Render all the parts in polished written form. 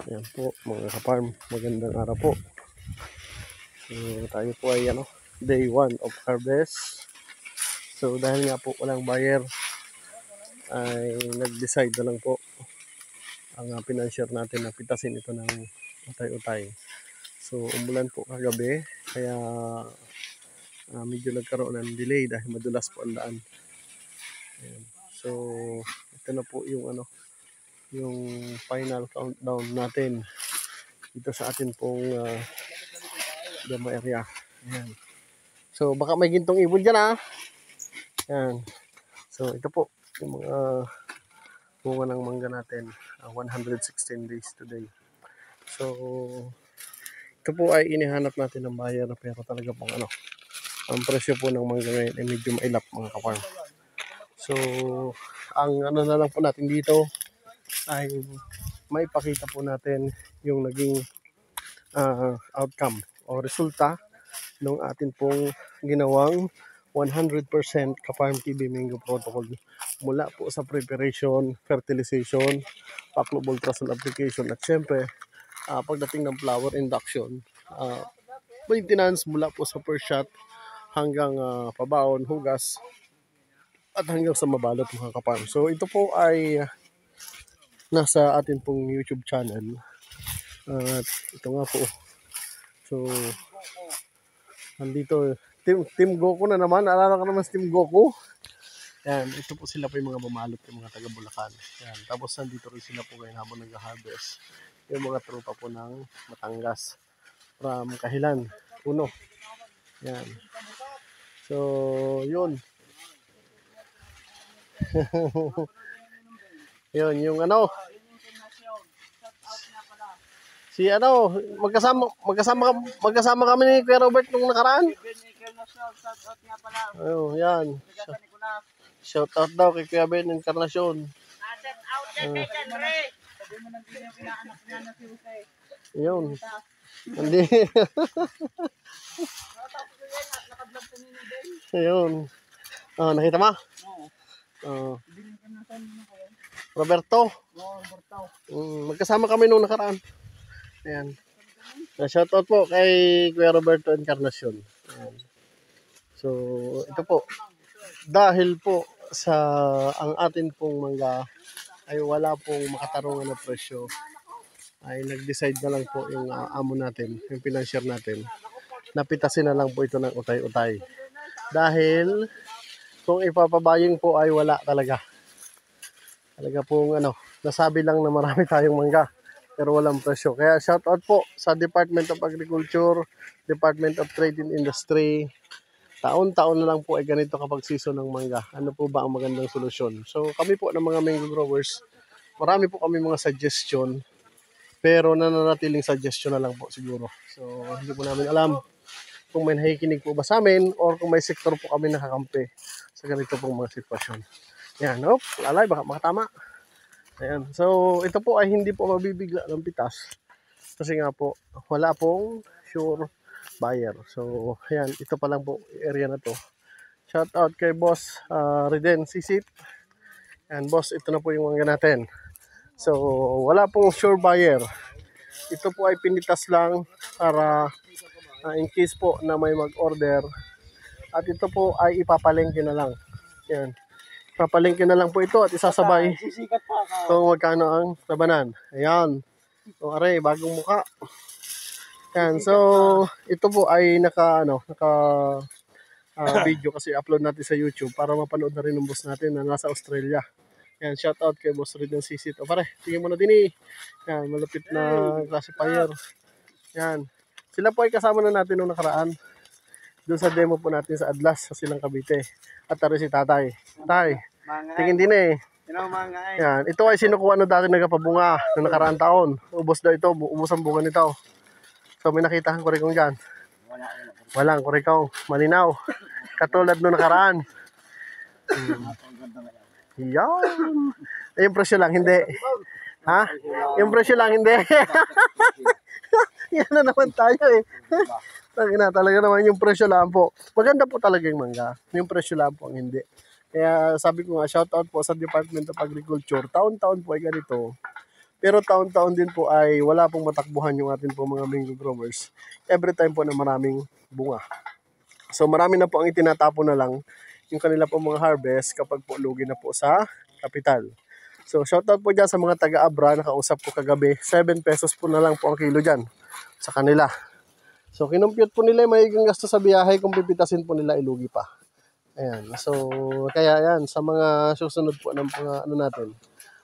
Ayan po mga ka-farm, magandang araw po. So tayo po ay day 1 of harvest. So dahil nga po walang buyer, ay nag-decide na lang po ang financier natin na pitasin ito ng utay-utay. So umulan po kagabi, kaya medyo nagkaroon ng delay dahil madulas po ang daan. Ayan. So ito na po yung yung final countdown natin dito sa atin pong demo area. Ayan. So baka may gintong ibon dyan Ayan. So ito po yung mga bunga ng mangga natin. 116 days today. So ito po ay inihanap natin ng buyer, pero talaga pong ang presyo po ng mangga ngayon ay medyo mailap mga kaparm. So ang na lang po natin dito ay may pakita po natin yung naging outcome o resulta ng atin pong ginawang 100% Ka-Farm TV Mango Protocol mula po sa preparation, fertilization, Paclob ultrasound application at syempre pagdating ng flower induction, maintenance mula po sa first shot hanggang pabaon, hugas at hanggang sa mabalot mga ka-farm. So ito po ay nasa atin pong YouTube channel at ito nga po. So nandito Team Goku na naman. Alala ka naman si Team Goku. Yan, ito po sila po yung mga bumalot, yung mga taga Bulacan. Yan, tapos nandito rin sila po ngayon habang nag-harvest. Yung mga tropa po ng Batangas from Kahilan, Puno. Yan. So, yun. Yun, yung si magkasama kami ni Kuya Robert nung nakaraan. Oh, yan. Shout out daw kay Kuya Ben Encarnacion. Shout out yan kay Andre. Sabi mo nang yung inaanak niya na si Jose. Yun. Hindi. Ayun. Nakita mo? Oo. Roberto. Roberto. Magkasama kami nung nakaraan. Ayan. Shout out po kay Kuya Roberto Encarnacion. Ayan. So, ito po. Dahil po sa ang atin pong mangga ay wala pong makatarungan na presyo, ay nag-decide na lang po yung amo natin, yung financier natin, napitasin na lang po ito ng utay-utay. Dahil kung ipapabaying po ay wala talaga. Talaga pong nasabi lang na marami tayong mangga pero walang presyo. Kaya shout out po sa Department of Agriculture, Department of Trade and Industry. Taon-taon na lang po ay ganito kapag season ng mangga. Ano po ba ang magandang solusyon? So kami po ng mga mango growers, marami po kami mga suggestion, pero nananatiling suggestion na lang po siguro. So hindi po namin alam kung may nakikinig po ba sa amin or kung may sektor po kami nakakampi sa ganito pong mga sitwasyon. Yan, lalay, baka makatama. Ayan. So ito po ay hindi po mabibigla ng pitas kasi nga po wala pong sure buyer. So ayan, ito pa lang po area na to. Shout out kay Boss Reden Sisit. And boss, ito na po yung mangga natin. So wala pong sure buyer. Ito po ay pinitas lang para in case po na may mag-order. At ito po ay ipapalengke na lang. Yan. Ipapalengke na lang po ito at isasabay kung magkano ang labanan. Ayan. So are, bagong muka. Yan. So ito po ay naka video kasi upload natin sa YouTube para mapanood na rin ng boss natin na nasa Australia. Yan, shout out kay Boss Red ng Sisit. O pare, tingin mo na din Yan, malapit na classifier. Yan. Sila po ay kasama na natin nung nakaraan. Doon sa demo po natin sa Adlas, sa Silang Cavite. At taro si Tatay. Tay, tingin din Yan, ito ay sinukuha no dati nagpabunga noong nakaraang taon. Ubos daw ito, ubos ang bunga nito. So may nakita kang kurikong dyan. Walang kurikong, malinaw. Katulad noong nakaraan. Yan. Yung presyo lang, hindi. Ha? Yung presyo lang, hindi. Yan na naman tayo talaga naman yung presyo lang po. Maganda po talaga yung mangga. Yung presyo lang po ang hindi. Kaya sabi ko nga, shout out po sa Department of Agriculture. Taon-taon po ay ganito. Pero taon-taon din po ay wala pong matakbuhan yung ating po mga mango growers. Every time po na maraming bunga. So marami na po ang itinatapon na lang yung kanila po mga harvest kapag po lugi na po sa kapital. So shoutout po dyan sa mga taga-Abra, nakausap ko kagabi, 7 pesos po na lang po ang kilo dyan sa kanila. So kinumpute po nila may gasto sa biyahe kung pipitasin po nila ilugi pa. Ayan. So kaya yan sa mga susunod po ng mga ano natin,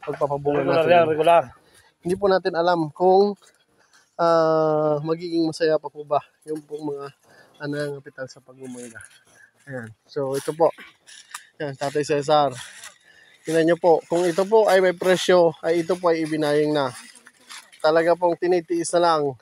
pagpapabunga natin. Regular. Hindi po natin alam kung magiging masaya pa po ba yung pong mga kapital sa pagmumulga. Ayan. So ito po. Ayan, Tatay Cesar. Tingnan nyo po, kung ito po ay may presyo, ay ito po ay ibinayang na. Talaga pong tinitiis na lang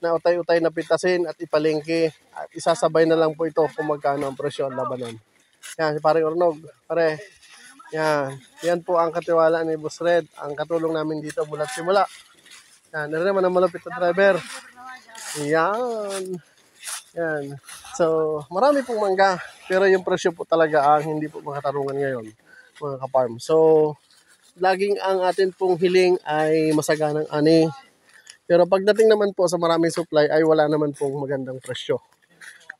na utay-utay na pitasin at ipalengke at isasabay na lang po ito kung magkano ang presyo ang labanan. Yan, si Paring Ornog, pare. Yan po ang katiwala ni Boss Red. Ang katulong namin dito mulat simula. Yan, narin naman ang malapit na driver. Yan. So, marami pong mangga. Pero yung presyo po talaga ang hindi po makatarungan ngayon, mga kaparm. So, laging ang atin pong hiling ay masaganang ani. Pero pagdating naman po sa maraming supply ay wala naman pong magandang presyo.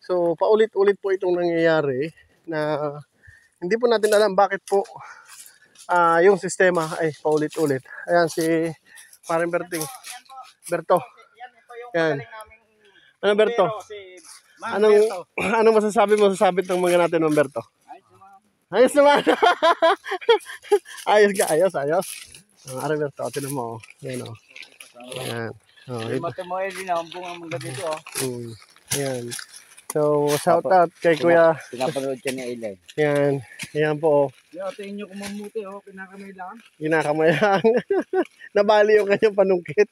So, paulit-ulit po itong nangyayari na hindi po natin alam bakit po yung sistema ay paulit-ulit. Ayan si Paring Berting. Berto. Yan. Ano Berto? Anong masasabi mo sa sabit ng mga natin ng Berto? Ayos naman. Ayos. Paring Berto, tinan mo. Yan o. Ayan. Ayan. So, shout out kay Kuya. Pinapanood siya ni Ailay. Ayan po. Tingin nyo kung mamuti, kinakamay lang. Ginakamay lang. Nabali yung kanyang panungkit.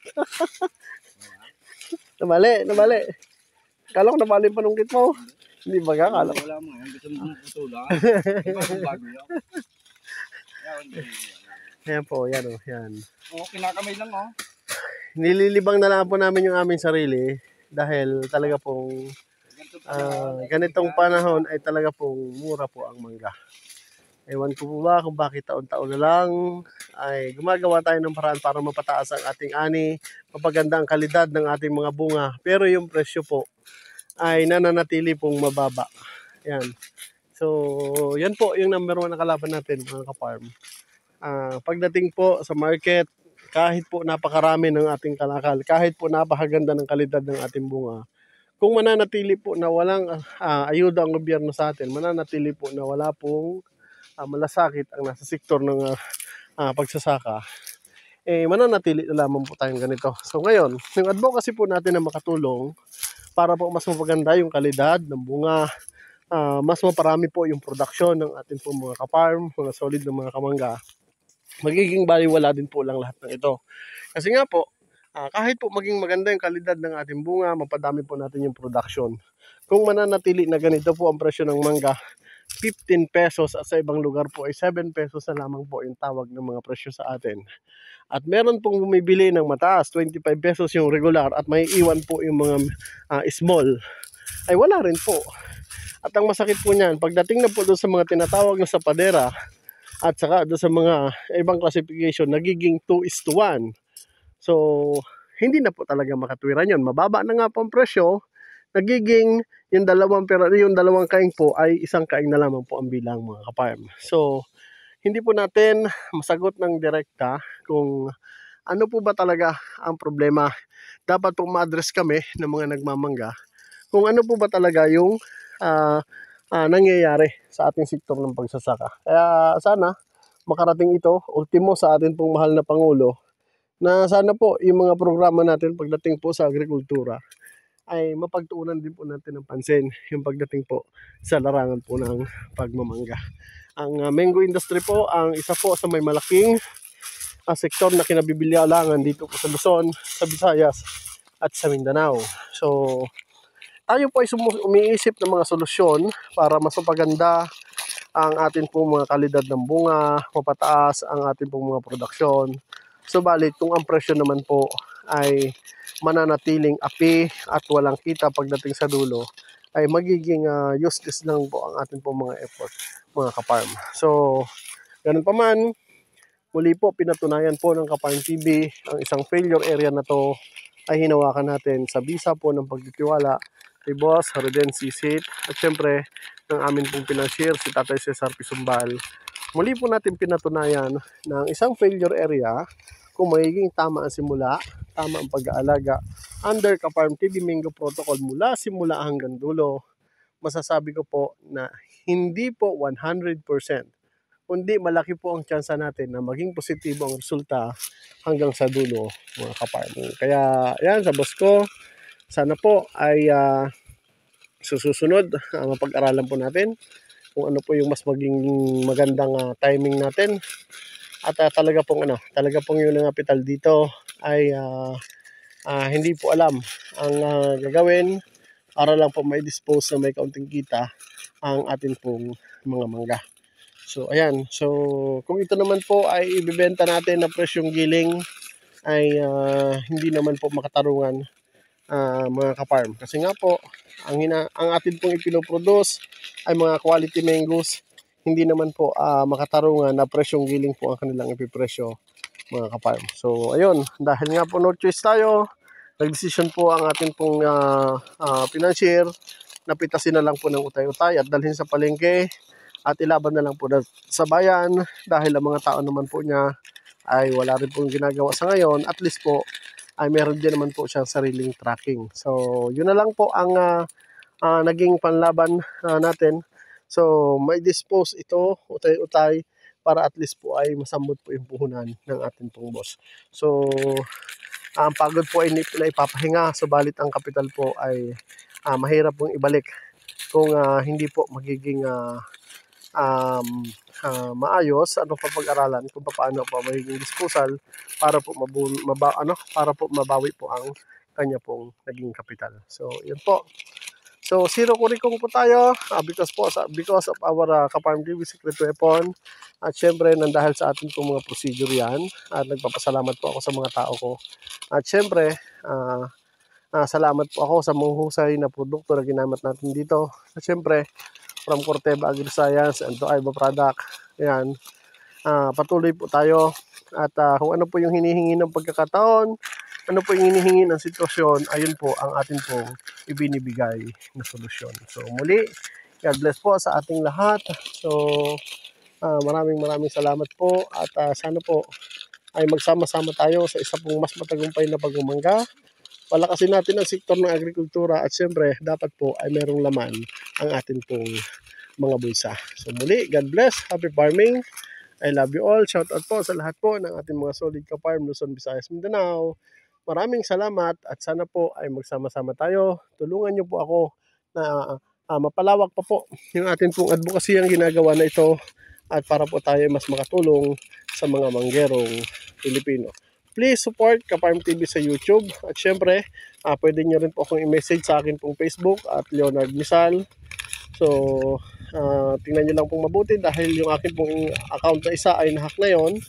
Nabali. Kala ko nabali yung panungkit mo. Hindi ba ka? Kala ko. Wala mo, gusto mo putulan. Bago yun. Ayan po, yan. Kinakamay lang Nililibang na lang po namin yung aming sarili dahil talaga pong ganitong panahon ay talaga pong mura po ang mangga. Ewan ko po ba kung bakit taon-taon na lang ay gumagawa tayo ng paraan para mapataas ang ating ani, mapaganda ang kalidad ng ating mga bunga. Pero yung presyo po ay nananatili pong mababa. Yan. So, yan po yung number 1 na kalaban natin mga kaparm. Pagdating po sa market, kahit po napakarami ng ating kalakal, kahit po napakaganda ng kalidad ng ating bunga, kung mananatili po na walang ayuda ang gobyerno sa atin, mananatili po na wala pong malasakit ang nasa sektor ng pagsasaka, mananatili na lamang po tayong ganito. So ngayon, yung advocacy po natin na makatulong para po mas mapaganda yung kalidad ng bunga, mas maparami po yung production ng ating po mga kaparm, mga solid na mga kamangga, magiging baliwala din po lang lahat ng ito. Kasi nga po, kahit po maging maganda yung kalidad ng ating bunga, mapadami po natin yung production. Kung mananatili na ganito po ang presyo ng mangga, 15 pesos at sa ibang lugar po ay 7 pesos na lamang po yung tawag ng mga presyo sa atin. At meron pong bumibili ng mataas, 25 pesos yung regular at may iwan po yung mga small, ay wala rin po. At ang masakit po niyan, pagdating na po doon sa mga tinatawag na sapadera, at saka doon sa mga ibang classification, nagiging 2:1. So, hindi na po talaga makatwiran yun. Mababa na nga po ang presyo, nagiging yung dalawang kaing po ay isang kaing na lamang po ang bilang mga kaparm. So, hindi po natin masagot ng direkta kung ano po ba talaga ang problema. Dapat po ma-address kami ng mga nagmamangga kung ano po ba talaga yung nangyayari sa ating sektor ng pagsasaka. Kaya sana makarating ito, ultimo sa atin pong mahal na Pangulo, na sana po yung mga programa natin pagdating po sa agrikultura ay mapagtuunan din po natin ng pansin yung pagdating po sa larangan po ng pagmamangga. Ang mango industry po ang isa po sa may malaking sektor na kinabibilyalangan dito po sa Luzon, sa Visayas at sa Mindanao. So tayo po ay umiisip ng mga solusyon para mas mapaganda ang atin pong mga kalidad ng bunga, mapataas ang atin pong mga produksyon. Subalit kung ang presyo naman po ay mananatiling api at walang kita pagdating sa dulo, ay magiging useless lang po ang atin pong mga effort, mga kaparm. So, ganun pa man, Muli po, pinatunayan po ng Kaparm TV ang isang failure area na to ay hinawakan natin sa bisa po ng pagtitiwala kay Boss Reden Sisit at syempre ng amin pong pinansyir si Tatay Cesar Pisumbal. Muli po natin pinatunayan na ang isang failure area, kung magiging tama ang simula, tama ang pag-aalaga under Kaparm TV Mingo Protocol mula simula hanggang dulo, masasabi ko po na hindi po 100%, kundi malaki po ang tsansa natin na maging positibo ang resulta hanggang sa dulo, mga Kaparm. Kaya yan, sa boss ko, sana po ay susunod mapag-aralan po natin kung ano po yung mas maging magandang timing natin. At talaga pong yung nangapital dito ay hindi po alam ang gagawin para lang po may dispose na may kaunting kita ang atin pong mga mangga. So ayan, so kung ito naman po ay ibebenta natin na presyong giling ay hindi naman po makatarungan, mga Kaparm. Kasi nga po, ang atin pong ipinoproduce ay mga quality mangoes, hindi naman po makatarungan na presyong giling po ang kanilang ipipresyo, mga Kaparm. So ayun, dahil nga po no choice tayo, nag-decision po ang atin pong financier na pitasin na lang po ng utay-utay at dalhin sa palengke at ilaban na lang po sa bayan dahil ang mga tao naman po niya ay wala rin pong ginagawa sa ngayon. At least po ay meron din naman po siyang sariling tracking. So yun na lang po ang naging panlaban natin. So may dispose ito utay-utay para at least po ay masambot po yung puhunan ng ating pong boss. So ang pagod po ay naipapahinga, subalit ang kapital po ay mahirap pong ibalik kung hindi po magiging maayos ano pa pag-aralan kung paano po magiging disposal para po para po mabawi po ang kanya pong naging kapital. So yun po. So zero kurikong po tayo because of our Kaparm TV secret weapon. At syempre dahil sa ating pong mga procedure yan, at nagpapasalamat po ako sa mga tao ko. At syempre salamat po ako sa mga husay na produkto na ginamit natin dito. At syempre from Corteva Agri-Science and to Iba Product. Ayan. Patuloy po tayo. At kung ano po yung hinihingi ng pagkakataon, ano po yung hinihingi ng sitwasyon, ayun po ang atin pong ibinibigay na solusyon. So muli, God bless po sa ating lahat. So maraming salamat po at sana po ay magsama-sama tayo sa isa pong mas matagumpay na pagmamangga. Palakasin natin ang sektor ng agrikultura at siyempre dapat po ay merong laman ang atin pong mga bulsa. So muli, God bless, happy farming, I love you all. Shout out po sa lahat po ng ating mga solid Kaparm Luzon, Visayas, Mindanao. Maraming salamat at sana po ay magsama-sama tayo. Tulungan niyo po ako na mapalawak pa po yung atin pong advocacy ang ginagawa na ito at para po tayo mas makatulong sa mga manggerong Pilipino. Please support Kaparm TV sa YouTube. At syempre, pwede nyo rin po akong i-message sa akin pong Facebook at Leonard Misal. So, tingnan nyo lang pong mabuti dahil yung akin pong account na isa ay nahack na yon.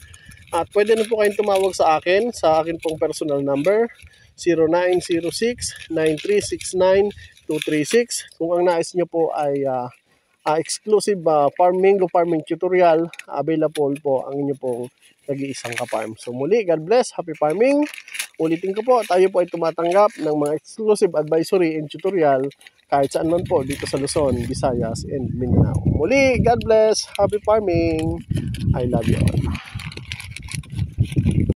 At pwede na po kayong tumawag sa akin pong personal number 0906-9369-236. Kung ang nais nyo po ay exclusive farming tutorial, available po ang inyo pong nag-iisang Kaparm. So muli, God bless, happy farming. Ulitin ko po, tayo po ay tumatanggap ng mga exclusive advisory and tutorial kahit saan man po dito sa Luzon, Visayas, and Mindanao. Muli, God bless, happy farming. I love you all.